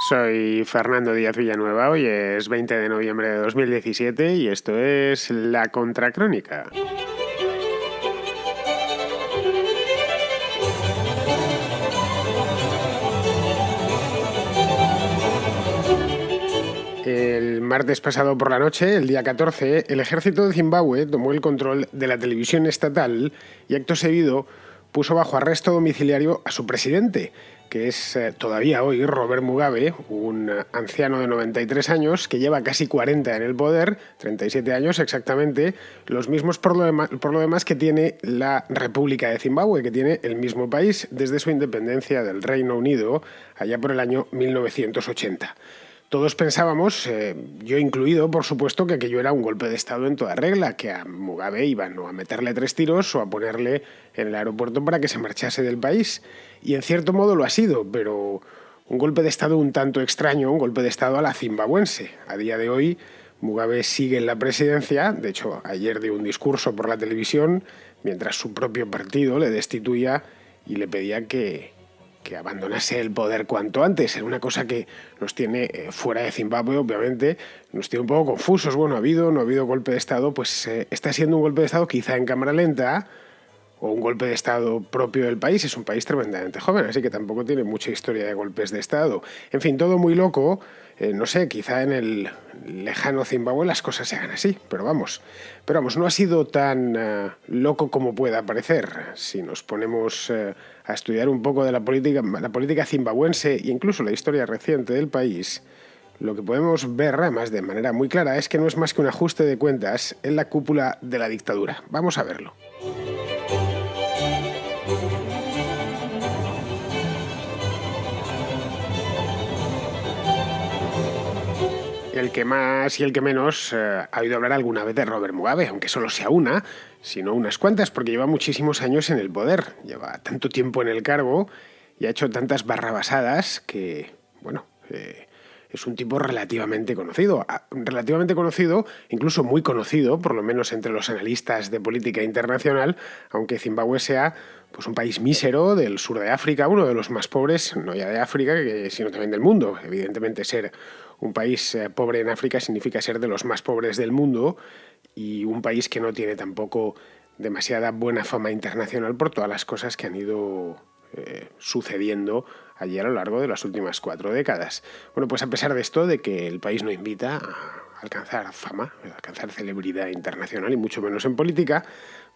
Soy Fernando Díaz Villanueva, hoy es 20 de noviembre de 2017 y esto es La Contracrónica. El martes pasado por la noche, el día 14, el ejército de Zimbabue tomó el control de la televisión estatal y acto seguido puso bajo arresto domiciliario a su presidente, que es todavía hoy Robert Mugabe, un anciano de 93 años que lleva casi 40 en el poder, 37 años exactamente, los mismos por lo demás que tiene la República de Zimbabue, que tiene el mismo país desde su independencia del Reino Unido allá por el año 1980. Todos pensábamos, yo incluido, por supuesto, que aquello era un golpe de Estado en toda regla, que a Mugabe iban o a meterle 3 tiros o a ponerle en el aeropuerto para que se marchase del país. Y en cierto modo lo ha sido, pero un golpe de Estado un tanto extraño, un golpe de Estado a la zimbabuense. A día de hoy, Mugabe sigue en la presidencia. De hecho, ayer dio un discurso por la televisión mientras su propio partido le destituía y le pedía que abandonase el poder cuanto antes. Era una cosa que nos tiene fuera de Zimbabue, obviamente, nos tiene un poco confusos. Bueno, ha habido, no ha habido golpe de Estado, pues está siendo un golpe de Estado quizá en cámara lenta o un golpe de Estado propio del país. Es un país tremendamente joven, así que tampoco tiene mucha historia de golpes de Estado. En fin, todo muy loco. No sé, quizá en el lejano Zimbabue las cosas se hagan así, pero vamos, no ha sido tan loco como pueda parecer. Si nos ponemos a estudiar un poco de la política zimbabuense e incluso la historia reciente del país, lo que podemos ver, además de manera muy clara, es que no es más que un ajuste de cuentas en la cúpula de la dictadura. Vamos a verlo. El que más y el que menos ha oído hablar alguna vez de Robert Mugabe, aunque solo sea una, sino unas cuantas, porque lleva muchísimos años en el poder, lleva tanto tiempo en el cargo y ha hecho tantas barrabasadas que, bueno, es un tipo relativamente conocido, incluso muy conocido, por lo menos entre los analistas de política internacional, aunque Zimbabue sea pues un país mísero del sur de África, uno de los más pobres, no ya de África, sino también del mundo. Evidentemente, ser un país pobre en África significa ser de los más pobres del mundo y un país que no tiene tampoco demasiada buena fama internacional por todas las cosas que han ido sucediendo allí a lo largo de las últimas 4 décadas. Bueno, pues a pesar de esto, de que el país no invita a alcanzar fama, a alcanzar celebridad internacional y mucho menos en política,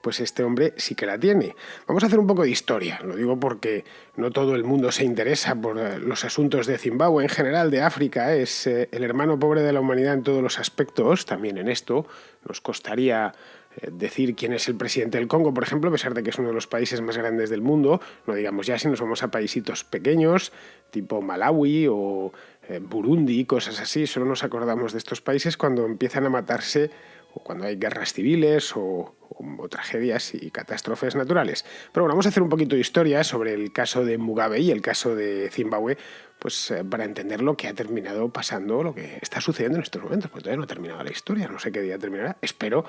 pues este hombre sí que la tiene. Vamos a hacer un poco de historia, lo digo porque no todo el mundo se interesa por los asuntos de Zimbabue, en general de África, es el hermano pobre de la humanidad en todos los aspectos, también en esto. Nos costaría decir quién es el presidente del Congo, por ejemplo, a pesar de que es uno de los países más grandes del mundo, no digamos ya si nos vamos a paisitos pequeños, tipo Malawi o Burundi, cosas así, solo nos acordamos de estos países cuando empiezan a matarse o cuando hay guerras civiles o tragedias y catástrofes naturales. Pero bueno, vamos a hacer un poquito de historia sobre el caso de Mugabe y el caso de Zimbabue, pues para entender lo que ha terminado pasando, lo que está sucediendo en estos momentos, porque todavía no ha terminado la historia, no sé qué día terminará, espero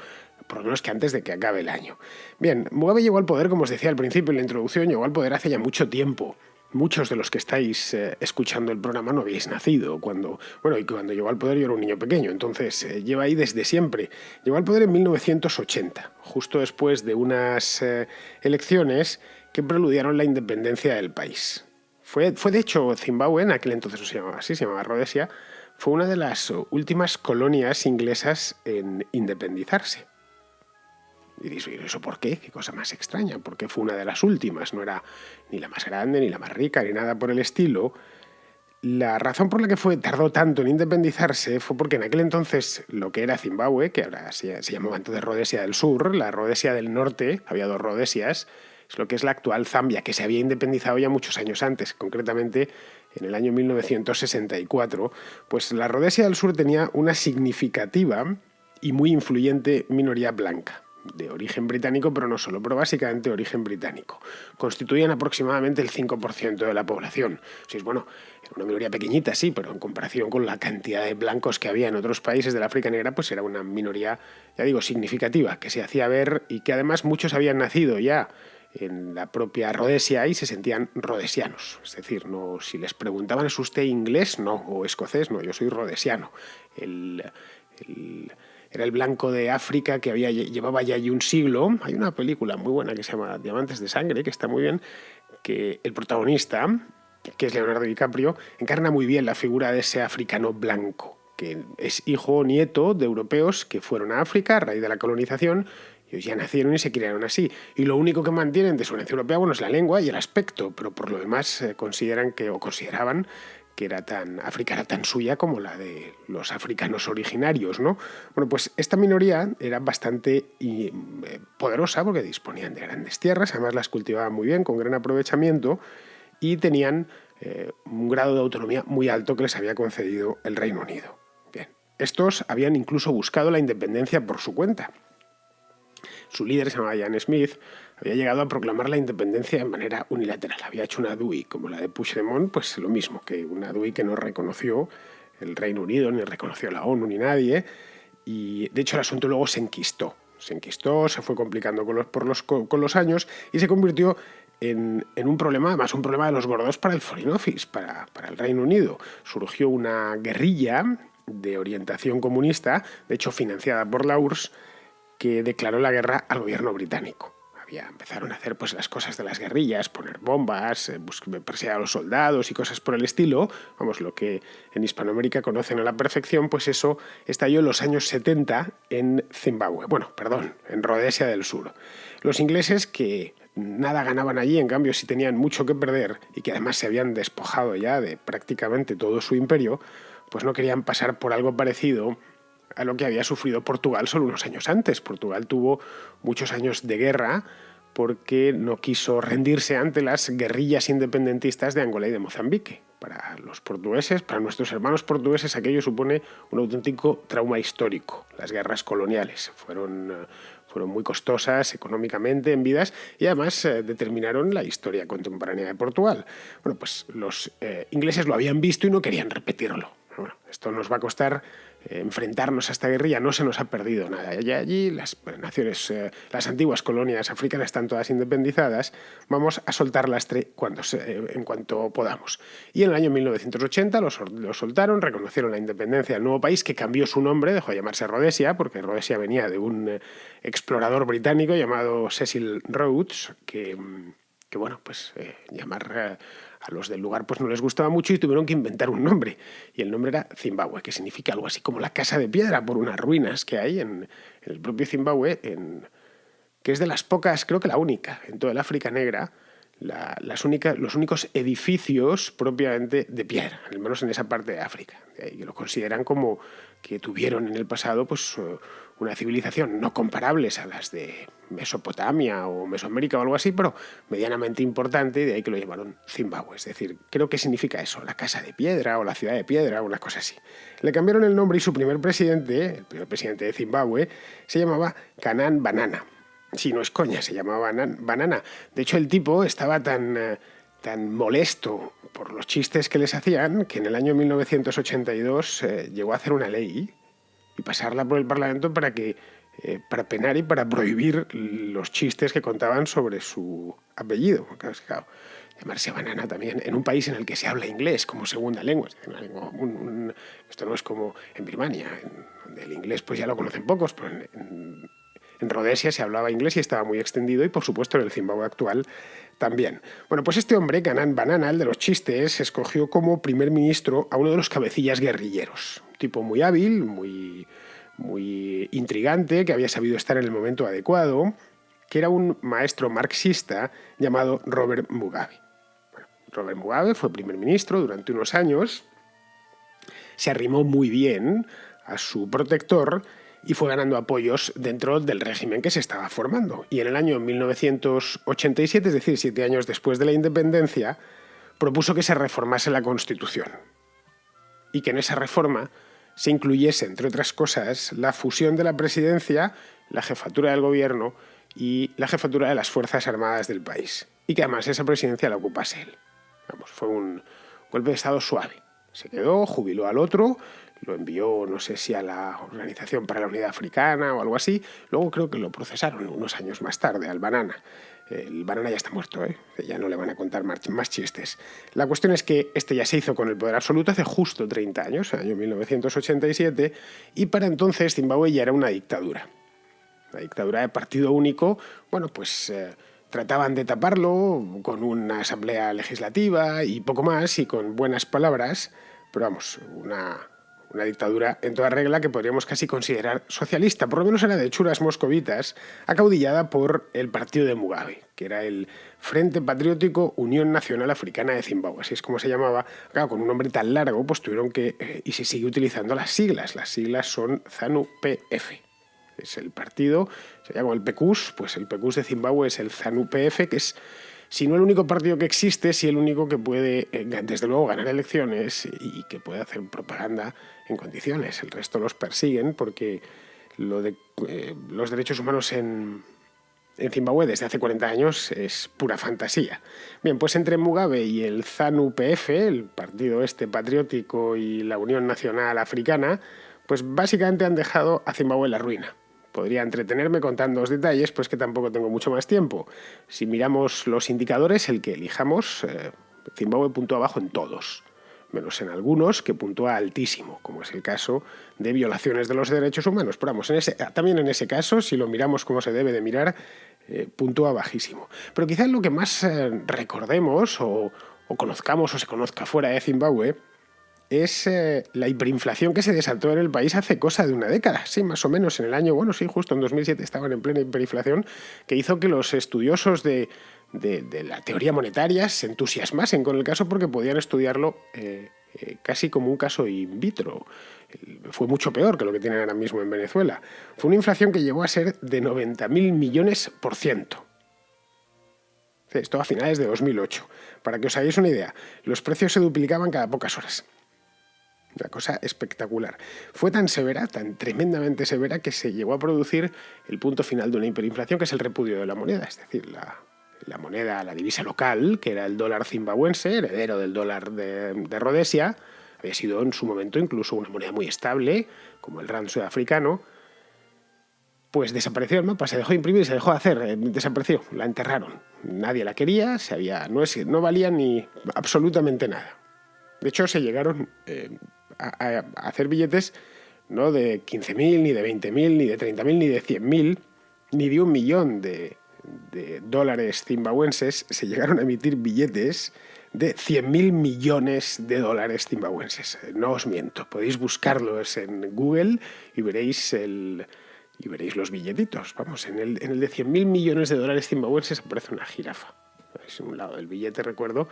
por lo menos que antes de que acabe el año. Bien, Mugabe llegó al poder, como os decía al principio en la introducción, llegó al poder hace ya mucho tiempo. Muchos de los que estáis escuchando el programa no habéis nacido cuando llegó al poder yo era un niño pequeño, entonces lleva ahí desde siempre. Llegó al poder en 1980, justo después de unas elecciones que preludiaron la independencia del país. Fue de hecho Zimbabue, en aquel entonces se llamaba Rodesia, fue una de las últimas colonias inglesas en independizarse. Y diréis, ¿eso por qué? ¿Qué cosa más extraña? ¿Por qué fue una de las últimas? No era ni la más grande, ni la más rica, ni nada por el estilo. La razón por la que tardó tanto en independizarse fue porque en aquel entonces lo que era Zimbabue, que ahora se llamaba entonces Rodesia del Sur, la Rodesia del Norte, había 2 Rodesias, es lo que es la actual Zambia, que se había independizado ya muchos años antes, concretamente en el año 1964, pues la Rodesia del Sur tenía una significativa y muy influyente minoría blanca, de origen británico, pero no solo, pero básicamente de origen británico. Constituían aproximadamente el 5% de la población. Era una minoría pequeñita, sí, pero en comparación con la cantidad de blancos que había en otros países del África negra, pues era una minoría, ya digo, significativa, que se hacía ver y que además muchos habían nacido ya en la propia Rodesia y se sentían rodesianos. Es decir, no, si les preguntaban, ¿es usted inglés? No, o escocés, no, yo soy rodesiano. Era el blanco de África que llevaba ya allí un siglo. Hay una película muy buena que se llama Diamantes de Sangre, que está muy bien, que el protagonista, que es Leonardo DiCaprio, encarna muy bien la figura de ese africano blanco, que es hijo o nieto de europeos que fueron a África a raíz de la colonización. Ellos ya nacieron y se criaron así. Y lo único que mantienen de su herencia europea, bueno, es la lengua y el aspecto, pero por lo demás consideraban que África era tan suya como la de los africanos originarios, ¿no? Bueno, pues esta minoría era bastante poderosa porque disponían de grandes tierras, además las cultivaban muy bien, con gran aprovechamiento, y tenían un grado de autonomía muy alto que les había concedido el Reino Unido. Bien, estos habían incluso buscado la independencia por su cuenta. Su líder, se llamaba Ian Smith, había llegado a proclamar la independencia de manera unilateral. Había hecho una DUI, como la de Puigdemont, pues lo mismo, que una DUI que no reconoció el Reino Unido, ni reconoció la ONU, ni nadie. Y de hecho el asunto luego se enquistó, se fue complicando con los años y se convirtió en un problema, además un problema de los gordos para el Foreign Office, para el Reino Unido. Surgió una guerrilla de orientación comunista, de hecho financiada por la URSS, que declaró la guerra al gobierno británico. Empezaron a hacer pues las cosas de las guerrillas, poner bombas, perseguir a los soldados y cosas por el estilo. Vamos, lo que en Hispanoamérica conocen a la perfección, pues eso estalló en los años 70 en Zimbabue. En Rodesia del Sur. Los ingleses, que nada ganaban allí, en cambio sí tenían mucho que perder y que además se habían despojado ya de prácticamente todo su imperio, pues no querían pasar por algo parecido a lo que había sufrido Portugal solo unos años antes. Portugal tuvo muchos años de guerra porque no quiso rendirse ante las guerrillas independentistas de Angola y de Mozambique. Para los portugueses, para nuestros hermanos portugueses, aquello supone un auténtico trauma histórico. Las guerras coloniales fueron muy costosas económicamente, en vidas, y además determinaron la historia contemporánea de Portugal. Bueno, pues los ingleses lo habían visto y no querían repetirlo. Bueno, esto nos va a costar enfrentarnos a esta guerrilla, no se nos ha perdido nada. Y allí las naciones, las antiguas colonias africanas están todas independizadas, vamos a soltar lastre en cuanto podamos. Y en el año 1980 lo soltaron, reconocieron la independencia del nuevo país, que cambió su nombre, dejó de llamarse Rhodesia, porque Rhodesia venía de un explorador británico llamado Cecil Rhodes, que llamar a los del lugar pues no les gustaba mucho y tuvieron que inventar un nombre. Y el nombre era Zimbabue, que significa algo así como la casa de piedra, por unas ruinas que hay en el propio Zimbabue, que es de las pocas, creo que la única, en toda el África negra, los únicos edificios propiamente de piedra, al menos en esa parte de África. De ahí que lo consideran como que tuvieron en el pasado pues una civilización no comparables a las de Mesopotamia o Mesoamérica o algo así, pero medianamente importante, y de ahí que lo llamaron Zimbabue. Es decir, creo que significa eso, la casa de piedra o la ciudad de piedra o una cosa así. Le cambiaron el nombre y su primer presidente, el primer presidente de Zimbabue, se llamaba Canaan Banana. Sí, no es coña, se llamaba Banana. De hecho, el tipo estaba tan molesto por los chistes que les hacían que en el año 1982 llegó a hacer una ley y pasarla por el Parlamento para penar y para prohibir los chistes que contaban sobre su apellido. Claro, llamarse Banana también en un país en el que se habla inglés como segunda lengua. Esto no es como en Birmania, donde el inglés pues ya lo conocen pocos, pero en Rhodesia se hablaba inglés y estaba muy extendido, y por supuesto en el Zimbabue actual también. Bueno, pues este hombre, Canaan Banana, el de los chistes, escogió como primer ministro a uno de los cabecillas guerrilleros. Un tipo muy hábil, muy intrigante, que había sabido estar en el momento adecuado, que era un maestro marxista llamado Robert Mugabe. Bueno, Robert Mugabe fue primer ministro durante unos años, se arrimó muy bien a su protector y fue ganando apoyos dentro del régimen que se estaba formando. Y en el año 1987, es decir, 7 años después de la independencia, propuso que se reformase la Constitución y que en esa reforma se incluyese, entre otras cosas, la fusión de la presidencia, la jefatura del gobierno y la jefatura de las Fuerzas Armadas del país. Y que además esa presidencia la ocupase él. Fue un golpe de Estado suave. Se quedó, jubiló al otro, lo envió, no sé si a la Organización para la Unidad Africana o algo así. Luego creo que lo procesaron unos años más tarde, al Banana. El banana ya está muerto, ¿eh? Ya no le van a contar más chistes. La cuestión es que este ya se hizo con el poder absoluto hace justo 30 años, en el año 1987, y para entonces Zimbabue ya era una dictadura. La dictadura de partido único, bueno, pues trataban de taparlo con una asamblea legislativa y poco más, y con buenas palabras, pero vamos, una dictadura en toda regla que podríamos casi considerar socialista, por lo menos era de hechuras moscovitas, acaudillada por el partido de Mugabe, que era el Frente Patriótico Unión Nacional Africana de Zimbabue, así es como se llamaba. Claro, con un nombre tan largo, pues tuvieron que, y se sigue utilizando las siglas son ZANU-PF. Es el partido, se llama el PECUS, pues el PECUS de Zimbabue es el ZANU-PF, que es, si no el único partido que existe, sí el único que puede, desde luego, ganar elecciones y que puede hacer propaganda en condiciones. El resto los persiguen porque lo de los derechos humanos en Zimbabue desde hace 40 años es pura fantasía. Bien, pues entre Mugabe y el ZANU-PF, el partido este patriótico, y la Unión Nacional Africana, pues básicamente han dejado a Zimbabue en la ruina. Podría entretenerme contando los detalles, pues que tampoco tengo mucho más tiempo. Si miramos los indicadores, el que elijamos, Zimbabue puntúa abajo en todos, menos en algunos que puntúa altísimo, como es el caso de violaciones de los derechos humanos. Pero vamos, también en ese caso, si lo miramos como se debe de mirar, puntúa bajísimo. Pero quizás lo que más recordemos o conozcamos o se conozca fuera de Zimbabue es la hiperinflación que se desató en el país hace cosa de una década, sí, más o menos en el año, bueno, sí, justo en 2007 estaban en plena hiperinflación, que hizo que los estudiosos de la teoría monetaria se entusiasmasen con el caso porque podían estudiarlo casi como un caso in vitro. Fue mucho peor que lo que tienen ahora mismo en Venezuela. Fue una inflación que llegó a ser de 90.000 millones por ciento. Esto a finales de 2008. Para que os hagáis una idea, los precios se duplicaban cada pocas horas. Una cosa espectacular. Fue tan severa, tan tremendamente severa, que se llegó a producir el punto final de una hiperinflación, que es el repudio de la moneda, es decir, la moneda, la divisa local, que era el dólar zimbabuense, heredero del dólar de Rodesia. Había sido en su momento incluso una moneda muy estable, como el rand sudafricano. Pues desapareció el mapa, se dejó de imprimir, se dejó de hacer, desapareció, la enterraron. Nadie la quería, no valía ni absolutamente nada. De hecho, se llegaron a hacer billetes no de 15.000, ni de 20.000, ni de 30.000, ni de 100.000, ni de 1.000.000 de dólares zimbabuenses. Se llegaron a emitir billetes de 100.000 millones de dólares zimbabuenses. No os miento, podéis buscarlos en Google y veréis los billetitos. Vamos, en el de 100.000 millones de dólares zimbabuenses aparece una jirafa. Es un lado del billete, recuerdo,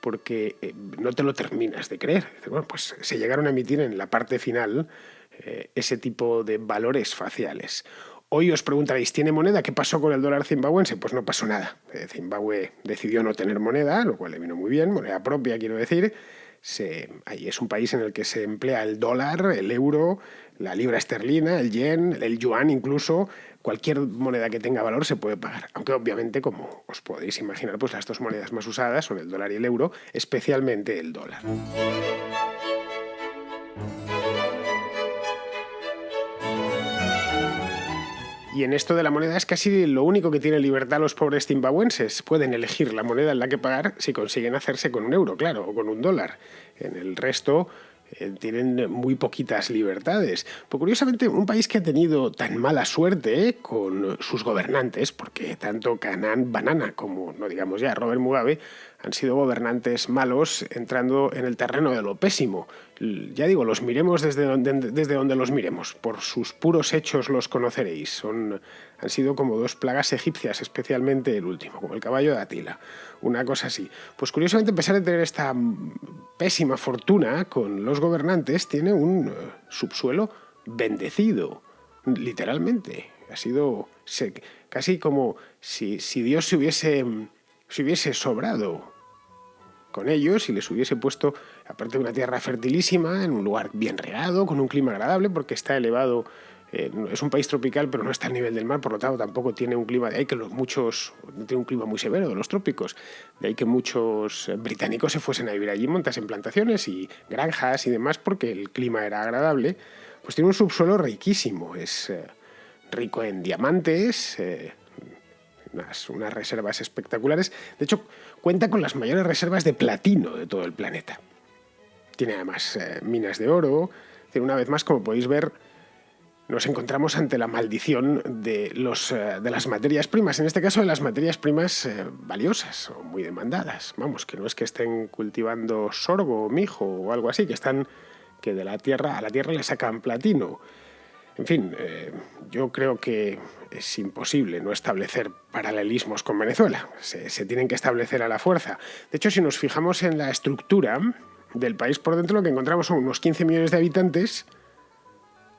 porque no te lo terminas de creer. Bueno, pues se llegaron a emitir en la parte final ese tipo de valores faciales. Hoy os preguntaréis, ¿tiene moneda? ¿Qué pasó con el dólar zimbabuense? Pues no pasó nada. Zimbabue decidió no tener moneda, lo cual le vino muy bien, moneda propia, quiero decir. Ahí es un país en el que se emplea el dólar, el euro, la libra esterlina, el yen, el yuan incluso. Cualquier moneda que tenga valor se puede pagar. Aunque obviamente, como os podéis imaginar, pues las dos monedas más usadas son el dólar y el euro, especialmente el dólar. Y en esto de la moneda es casi lo único que tiene libertad los pobres zimbabuenses. Pueden elegir la moneda en la que pagar si consiguen hacerse con un euro, claro, o con un dólar. En el resto tienen muy poquitas libertades. Pues curiosamente, un país que ha tenido tan mala suerte con sus gobernantes, porque tanto Canaan Banana como, no digamos ya, Robert Mugabe, han sido gobernantes malos entrando en el terreno de lo pésimo. Ya digo, los miremos desde donde los miremos. Por sus puros hechos los conoceréis. Han sido como dos plagas egipcias, especialmente el último, como el caballo de Atila. Una cosa así. Pues curiosamente, a pesar de tener esta pésima fortuna con los gobernantes, tiene un subsuelo bendecido, literalmente. Ha sido casi como si Dios se hubiese sobrado con ellos y les hubiese puesto, aparte de una tierra fertilísima, en un lugar bien regado, con un clima agradable, porque está elevado. Es un país tropical, pero no está al nivel del mar, por lo tanto tampoco tiene un clima, de ahí que tiene un clima muy severo de los trópicos, de ahí que muchos británicos se fuesen a vivir allí, montasen plantaciones y granjas y demás, porque el clima era agradable. Pues tiene un subsuelo riquísimo, es rico en diamantes, unas reservas espectaculares. De hecho, cuenta con las mayores reservas de platino de todo el planeta. Tiene además minas de oro. Una vez más, como podéis ver, nos encontramos ante la maldición de las materias primas, en este caso de las materias primas valiosas o muy demandadas. Vamos, que no es que estén cultivando sorgo o mijo o algo así, que a la tierra le sacan platino. En fin, yo creo que es imposible no establecer paralelismos con Venezuela. Se tienen que establecer a la fuerza. De hecho, si nos fijamos en la estructura del país por dentro, lo que encontramos son unos 15 millones de habitantes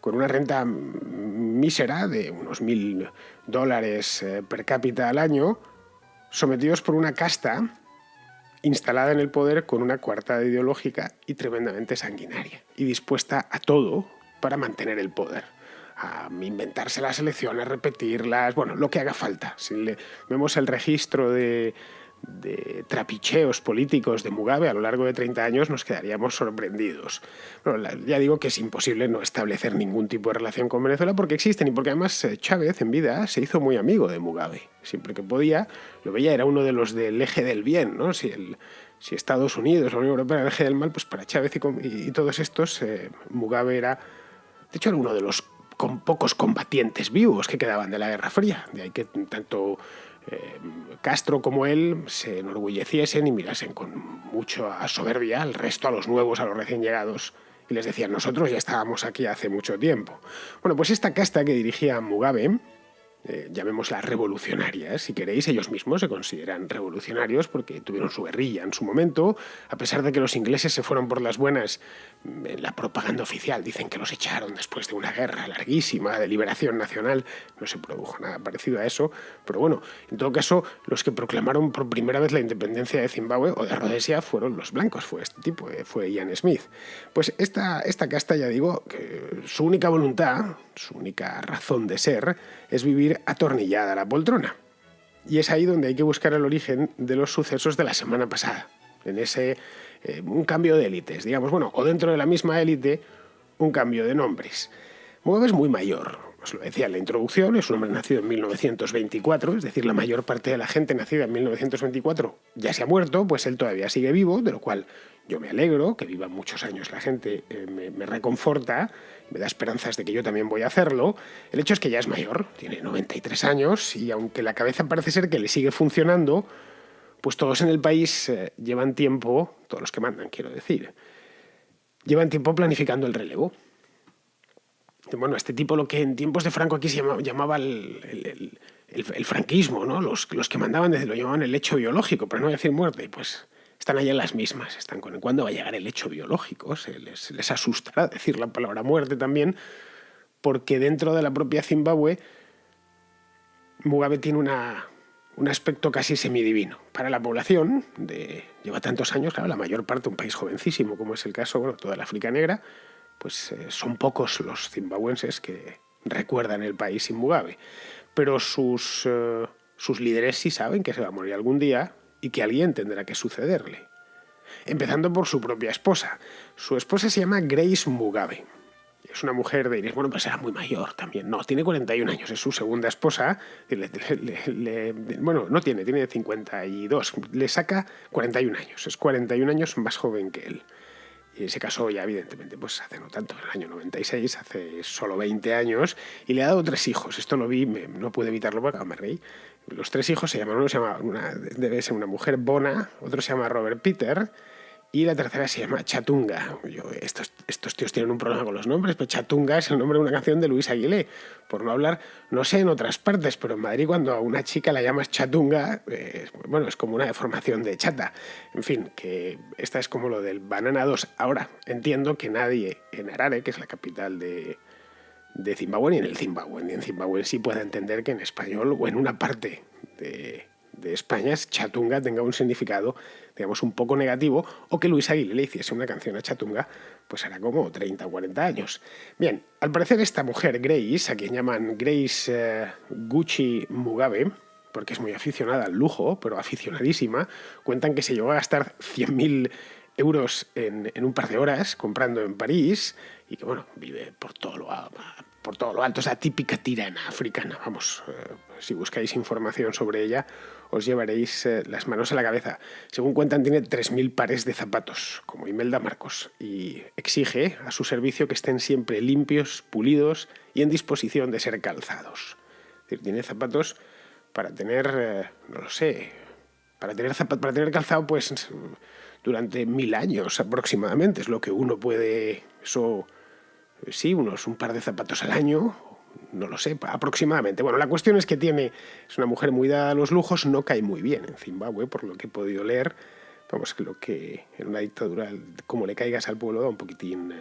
con una renta mísera de unos $1.000 per cápita al año, sometidos por una casta instalada en el poder con una coartada ideológica y tremendamente sanguinaria, y dispuesta a todo para mantener el poder, a inventarse las elecciones, repetirlas, bueno, lo que haga falta. Si vemos el registro de trapicheos políticos de Mugabe a lo largo de 30 años, nos quedaríamos sorprendidos. Bueno, ya digo que es imposible no establecer ningún tipo de relación con Venezuela porque existen y porque además Chávez en vida se hizo muy amigo de Mugabe. Siempre que podía, lo veía, era uno de los del eje del bien, ¿no? Si Estados Unidos, la Unión Europea era el eje del mal, pues para Chávez y todos estos, Mugabe era, de hecho, era uno de los pocos combatientes vivos que quedaban de la Guerra Fría. De ahí que tanto Castro como él se enorgulleciesen y mirasen con mucha soberbia al resto, a los nuevos, a los recién llegados, y les decían: nosotros ya estábamos aquí hace mucho tiempo. Bueno, pues esta casta que dirigía Mugabe, llamémosla revolucionaria, si queréis, ellos mismos se consideran revolucionarios porque tuvieron su guerrilla en su momento, a pesar de que los ingleses se fueron por las buenas en la propaganda oficial. Dicen que los echaron después de una guerra larguísima de liberación nacional. No se produjo nada parecido a eso, pero bueno, en todo caso, los que proclamaron por primera vez la independencia de Zimbabue o de Rodesia fueron los blancos, fue este tipo, fue Ian Smith. Pues esta casta, ya digo, que su única voluntad, su única razón de ser, es vivir atornillada a la poltrona. Y es ahí donde hay que buscar el origen de los sucesos de la semana pasada. En ese un cambio de élites, digamos, bueno, o dentro de la misma élite, un cambio de nombres. Mugabe es muy mayor, os lo decía en la introducción, es un hombre nacido en 1924, es decir, la mayor parte de la gente nacida en 1924 ya se ha muerto, pues él todavía sigue vivo, de lo cual yo me alegro, que viva muchos años la gente, me reconforta, me da esperanzas de que yo también voy a hacerlo. El hecho es que ya es mayor, tiene 93 años, y aunque la cabeza parece ser que le sigue funcionando, pues todos en el país llevan tiempo, todos los que mandan, quiero decir, llevan tiempo planificando el relevo. Bueno, este tipo, lo que en tiempos de Franco aquí se llamaba el franquismo, ¿no? Los que mandaban lo llamaban el hecho biológico, para no decir muerte, pues están allá en las mismas, están con cuándo va a llegar el hecho biológico, les asustará decir la palabra muerte también, porque dentro de la propia Zimbabue Mugabe tiene un aspecto casi semidivino. Para la población, lleva tantos años, claro, la mayor parte, un país jovencísimo, como es el caso, bueno, toda la África negra, pues son pocos los zimbabuenses que recuerdan el país sin Mugabe. Pero sus líderes sí saben que se va a morir algún día y que alguien tendrá que sucederle. Empezando por su propia esposa. Su esposa se llama Grace Mugabe. Es una mujer, diréis, bueno, pues era muy mayor también. No, tiene 41 años, es su segunda esposa. Bueno, no tiene 52. Le saca 41 años, es 41 años más joven que él. Y se casó ya, evidentemente, pues hace no tanto, en el año 96, hace solo 20 años, y le ha dado 3 hijos. Esto lo vi, no pude evitarlo porque me reí. Los 3 hijos se llaman, debe ser una mujer, Bona, otro se llama Robert Peter, y la tercera se llama Chatunga. Estos tíos tienen un problema con los nombres, pero Chatunga es el nombre de una canción de Luis Aguilé. Por no hablar, no sé en otras partes, pero en Madrid cuando a una chica la llamas Chatunga, bueno, es como una deformación de chata. En fin, que esta es como lo del Banana 2. Ahora, entiendo que nadie en Harare, que es la capital de Zimbabue, ni en Zimbabue sí pueda entender que en español o en una parte de España Chatunga tenga un significado, digamos, un poco negativo, o que Luis Aguilé le hiciese una canción a Chatunga, pues hará como 30 o 40 años. Bien, al parecer esta mujer, Grace, a quien llaman Grace Gucci Mugabe, porque es muy aficionada al lujo, pero aficionadísima, cuentan que se llegó a gastar 100.000 euros en un par de horas comprando en París, y que, bueno, vive por todo lo por todo lo alto. Es la típica tirana africana. Vamos, si buscáis información sobre ella, os llevaréis las manos a la cabeza. Según cuentan, tiene 3.000 pares de zapatos, como Imelda Marcos, y exige a su servicio que estén siempre limpios, pulidos y en disposición de ser calzados. Es decir, tiene zapatos para tener, no lo sé, para tener calzado pues durante 1.000 años aproximadamente. Es lo que uno puede, eso sí, un par de zapatos al año, no lo sé, aproximadamente. Bueno, la cuestión es que es una mujer muy dada a los lujos, no cae muy bien en Zimbabue, por lo que he podido leer. Vamos, que lo que en una dictadura, como le caigas al pueblo, da un poquitín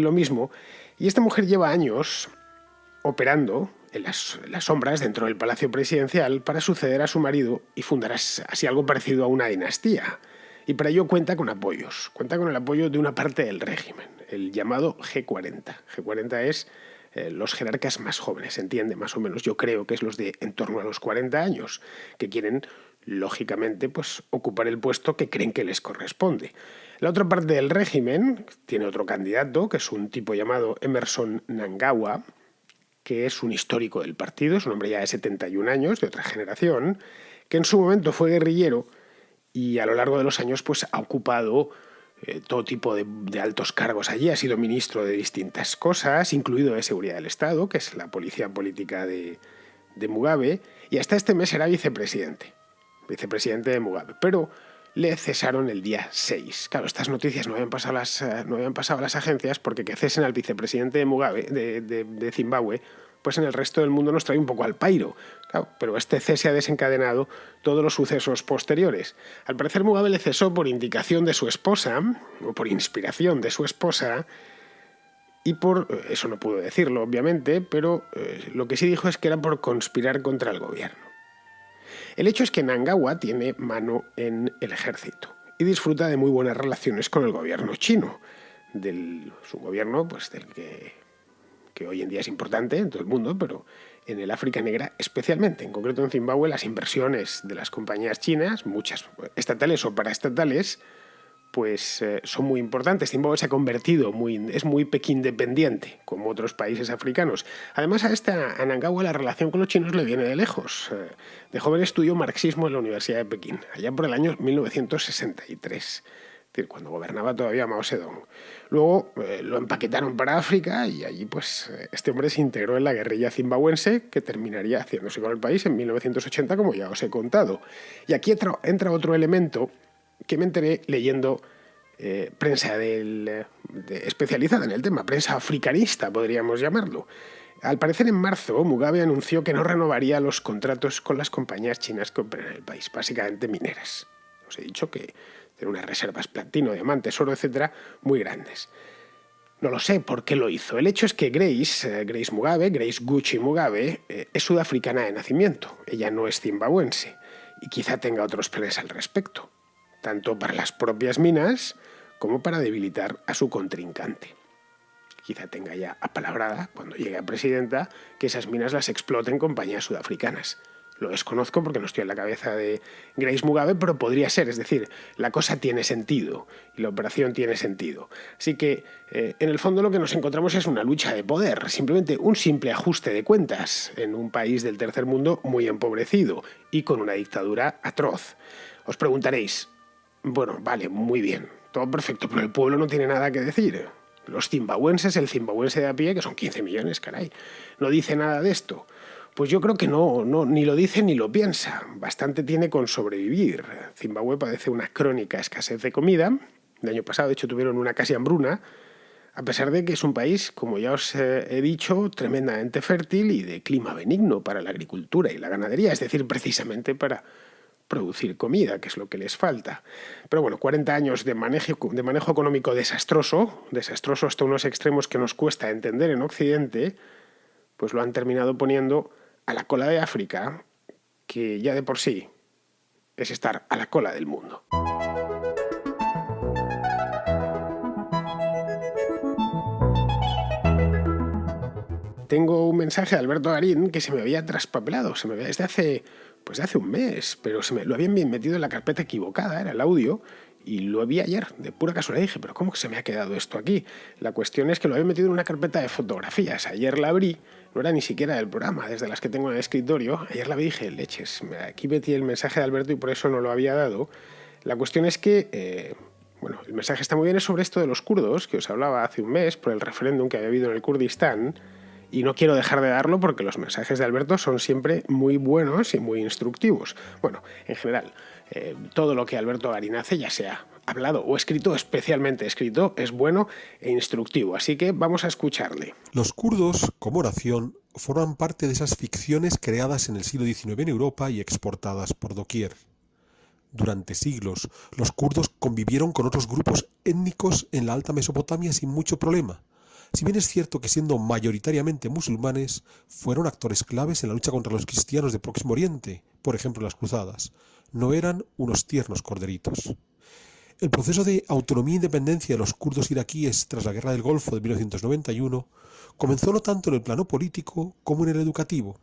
lo mismo. Y esta mujer lleva años operando en las sombras dentro del Palacio Presidencial para suceder a su marido y fundar así algo parecido a una dinastía. Y para ello cuenta con apoyos. Cuenta con el apoyo de una parte del régimen, el llamado G40. G40 es los jerarcas más jóvenes, se entiende más o menos. Yo creo que es los de en torno a los 40 años, que quieren, lógicamente, pues, ocupar el puesto que creen que les corresponde. La otra parte del régimen tiene otro candidato, que es un tipo llamado Emmerson Mnangagwa, que es un histórico del partido, es un hombre ya de 71 años, de otra generación, que en su momento fue guerrillero y a lo largo de los años pues, ha ocupado todo tipo de altos cargos allí. Ha sido ministro de distintas cosas, incluido de Seguridad del Estado, que es la policía política de Mugabe, y hasta este mes era vicepresidente de Mugabe. Pero le cesaron el día 6. Claro, estas noticias no habían pasado a las agencias, porque que cesen al vicepresidente de Mugabe, de Zimbabue, pues en el resto del mundo nos trae un poco al pairo. Claro, pero este cese ha desencadenado todos los sucesos posteriores. Al parecer Mugabe le cesó por indicación de su esposa, o por inspiración de su esposa, y eso no pudo decirlo, obviamente, pero lo que sí dijo es que era por conspirar contra el gobierno. El hecho es que Mnangagwa tiene mano en el ejército y disfruta de muy buenas relaciones con el gobierno chino, su gobierno, pues del que hoy en día es importante en todo el mundo, pero en el África Negra especialmente. En concreto en Zimbabue, las inversiones de las compañías chinas, muchas estatales o paraestatales, pues son muy importantes. Zimbabue se ha convertido, es muy Pekín dependiente, como otros países africanos. Además, a Mnangagwa la relación con los chinos le viene de lejos. De joven estudió marxismo en la Universidad de Pekín, allá por el año 1963. Es decir, cuando gobernaba todavía Mao Zedong. Luego lo empaquetaron para África y allí pues este hombre se integró en la guerrilla zimbabuense, que terminaría haciéndose con el país en 1980, como ya os he contado. Y aquí entra otro elemento que me enteré leyendo prensa especializada en el tema, prensa africanista, podríamos llamarlo. Al parecer, en marzo, Mugabe anunció que no renovaría los contratos con las compañías chinas que operan en el país, básicamente mineras. Os he dicho que tiene unas reservas platino, diamantes, oro, etcétera, muy grandes. No lo sé por qué lo hizo. El hecho es que Grace Gucci Mugabe, es sudafricana de nacimiento. Ella no es zimbabuense y quizá tenga otros planes al respecto, tanto para las propias minas como para debilitar a su contrincante. Quizá tenga ya apalabrada, cuando llegue a presidenta, que esas minas las exploten compañías sudafricanas. Lo desconozco porque no estoy en la cabeza de Grace Mugabe, pero podría ser. Es decir, la cosa tiene sentido y la operación tiene sentido. Así que, en el fondo, lo que nos encontramos es una lucha de poder, simplemente un simple ajuste de cuentas en un país del tercer mundo muy empobrecido y con una dictadura atroz. Os preguntaréis, bueno, vale, muy bien, todo perfecto, pero el pueblo no tiene nada que decir. Los zimbabuenses, el zimbabuense de a pie, que son 15 millones, caray, no dice nada de esto. Pues yo creo que no, ni lo dice ni lo piensa. Bastante tiene con sobrevivir. Zimbabue padece una crónica escasez de comida. El año pasado, de hecho, tuvieron una casi hambruna, a pesar de que es un país, como ya os he dicho, tremendamente fértil y de clima benigno para la agricultura y la ganadería, es decir, precisamente para producir comida, que es lo que les falta. Pero bueno, 40 años de manejo económico desastroso hasta unos extremos que nos cuesta entender en Occidente, pues lo han terminado poniendo a la cola de África, que ya de por sí es estar a la cola del mundo. Tengo un mensaje de Alberto Garín que se me había traspapelado, desde hace un mes, pero lo habían metido en la carpeta equivocada, era el audio, y lo vi ayer, de pura casualidad. Dije, pero ¿cómo que se me ha quedado esto aquí? La cuestión es que lo había metido en una carpeta de fotografías. Ayer la abrí, no era ni siquiera del programa, desde las que tengo en el escritorio. Ayer la vi y dije, leches, aquí metí el mensaje de Alberto y por eso no lo había dado. La cuestión es que, bueno, el mensaje está muy bien, es sobre esto de los kurdos, que os hablaba hace un mes, por el referéndum que había habido en el Kurdistán. Y no quiero dejar de darlo porque los mensajes de Alberto son siempre muy buenos y muy instructivos. Bueno, en general, todo lo que Alberto Garín hace, ya sea hablado o escrito, especialmente escrito, es bueno e instructivo. Así que vamos a escucharle. Los kurdos, como oración, forman parte de esas ficciones creadas en el siglo XIX en Europa y exportadas por doquier. Durante siglos, los kurdos convivieron con otros grupos étnicos en la Alta Mesopotamia sin mucho problema. Si bien es cierto que siendo mayoritariamente musulmanes, fueron actores claves en la lucha contra los cristianos de Próximo Oriente, por ejemplo en las cruzadas, no eran unos tiernos corderitos. El proceso de autonomía e independencia de los kurdos iraquíes tras la Guerra del Golfo de 1991 comenzó no tanto en el plano político como en el educativo.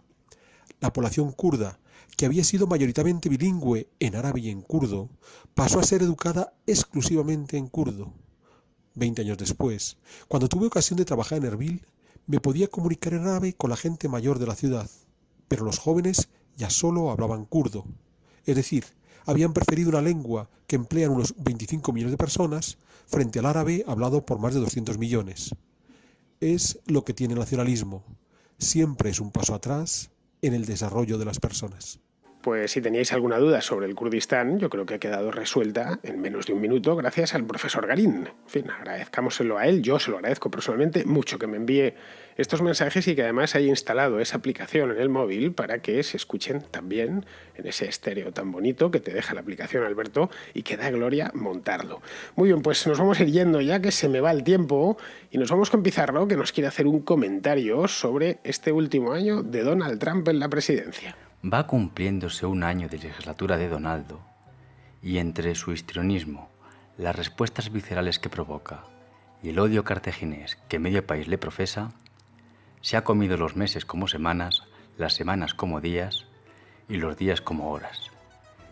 La población kurda, que había sido mayoritariamente bilingüe en árabe y en kurdo, pasó a ser educada exclusivamente en kurdo. 20 años después, cuando tuve ocasión de trabajar en Erbil, me podía comunicar en árabe con la gente mayor de la ciudad, pero los jóvenes ya solo hablaban kurdo. Es decir, habían preferido una lengua que emplean unos 25 millones de personas frente al árabe hablado por más de 200 millones. Es lo que tiene el nacionalismo. Siempre es un paso atrás en el desarrollo de las personas. Pues si teníais alguna duda sobre el Kurdistán, yo creo que ha quedado resuelta en menos de un minuto gracias al profesor Garín. En fin, agradezcámoselo a él, yo se lo agradezco personalmente mucho que me envíe estos mensajes y que además haya instalado esa aplicación en el móvil para que se escuchen también en ese estéreo tan bonito que te deja la aplicación, Alberto, y que da gloria montarlo. Muy bien, pues nos vamos a ir yendo ya que se me va el tiempo y nos vamos con Pizarro, que nos quiere hacer un comentario sobre este último año de Donald Trump en la presidencia. Va cumpliéndose un año de legislatura de Donaldo, y entre su histrionismo, las respuestas viscerales que provoca y el odio cartaginés que medio país le profesa, se ha comido los meses como semanas, las semanas como días y los días como horas,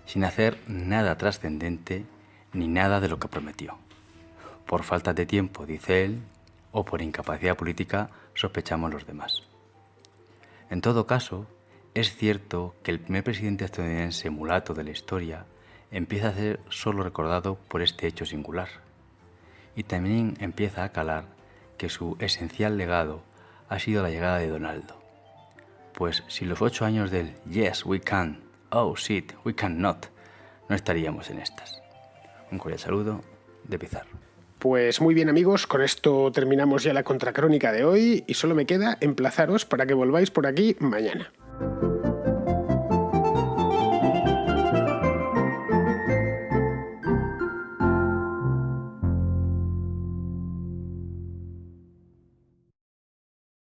sin hacer nada trascendente ni nada de lo que prometió. Por falta de tiempo, dice él, o por incapacidad política, sospechamos los demás. En todo caso, es cierto que el primer presidente estadounidense mulato de la historia empieza a ser solo recordado por este hecho singular. Y también empieza a calar que su esencial legado ha sido la llegada de Donaldo. Pues si los 8 años del Yes, we can, oh shit, we cannot, no estaríamos en estas. Un cordial saludo de Pizarro. Pues muy bien amigos, con esto terminamos ya la contracrónica de hoy y solo me queda emplazaros para que volváis por aquí mañana.